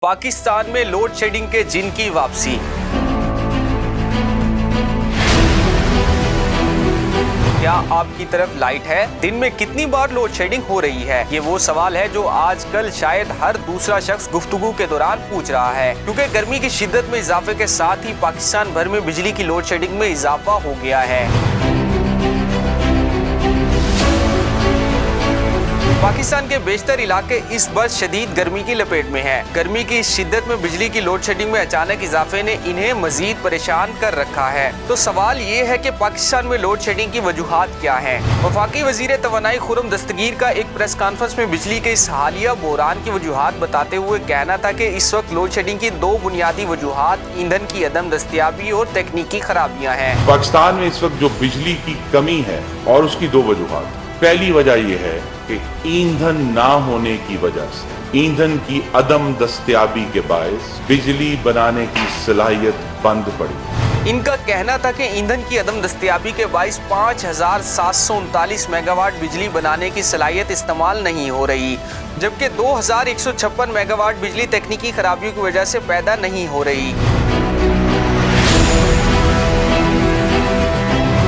पाकिस्तान में load shedding के जिन की वापसी। क्या आपकी तरफ लाइट है? दिन में कितनी बार लोड शेडिंग हो रही है? ये वो सवाल है जो आजकल शायद हर दूसरा शख्स गुफ्तगू के दौरान पूछ रहा है, क्योंकि गर्मी की शिद्दत में इजाफे के साथ ही पाकिस्तान भर में बिजली की लोड शेडिंग में इजाफा हो गया है। पाकिस्तान के बेशतर इलाके इस बर्ष शदीद गर्मी की लपेट में हैं। गर्मी की इस शिद्दत में बिजली की लोड शेडिंग में अचानक इजाफे ने इन्हें मजीद परेशान कर रखा है। तो सवाल ये है कि पाकिस्तान में लोड शेडिंग की वजूहात क्या हैं? वफाकी वजीर तवानाई खुर्रम दस्तगीर का एक प्रेस कॉन्फ्रेंस में बिजली के इस हालिया बहरान की वजूहात बताते हुए कहना था कि इस वक्त लोड शेडिंग की दो बुनियादी वजूहात ईंधन की अदम दस्तियाबी और तकनीकी खराबियाँ हैं। पाकिस्तान में इस वक्त जो बिजली की कमी है और उसकी दो वजूहात। पहली वजह यह है कि ईंधन ना होने की वजह से, ईंधन की अदम दस्तयाबी के बायस बिजली बनाने की सलाहियत बंद पड़ी। इनका कहना था कि ईंधन की अदम दस्तयाबी के बायस 5739 मेगावाट बिजली बनाने की सलाहियत इस्तेमाल नहीं हो रही, जबकि 2156 मेगावाट बिजली तकनीकी खराबियों की वजह से पैदा नहीं हो रही।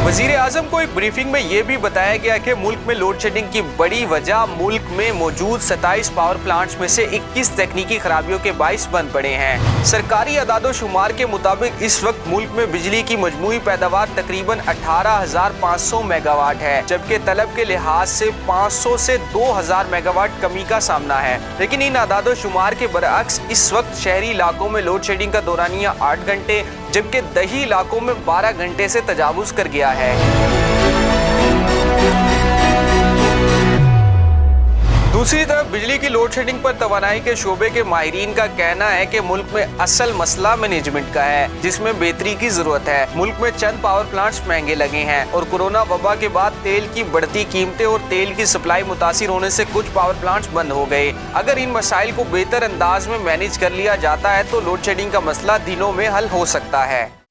वजीर आजम को एक ब्रीफिंग में ये भी बताया गया कि मुल्क में लोड शेडिंग की बड़ी वजह मुल्क में मौजूद 27 पावर प्लांट्स में से 21 तकनीकी खराबियों के बायस बंद पड़े हैं। सरकारी अदादो-शुमार के मुताबिक इस वक्त मुल्क में बिजली की मजमूई पैदावार तकरीबन 18,500 मेगावाट है, जबकि तलब के लिहाज से 500 से 2,000 मेगावाट कमी का सामना है। लेकिन इन अदादो-शुमार के बरअक्स इस वक्त शहरी इलाकों में लोड शेडिंग का दौरानिया 8 घंटे जबकि दही इलाकों में 12 घंटे से तजावुज कर गया है। दूसरी तरफ बिजली की लोड शेडिंग पर तवानाई के शोबे के माहिरीन का कहना है कि मुल्क में असल मसला मैनेजमेंट का है, जिसमें बेहतरी की जरूरत है। मुल्क में चंद पावर प्लांट्स महंगे लगे हैं और कोरोना वबा के बाद तेल की बढ़ती कीमतें और तेल की सप्लाई मुतासिर होने से कुछ पावर प्लांट्स बंद हो गए। अगर इन मसाइल को बेहतर अंदाज में मैनेज कर लिया जाता है तो लोड शेडिंग का मसला दिनों में हल हो सकता है।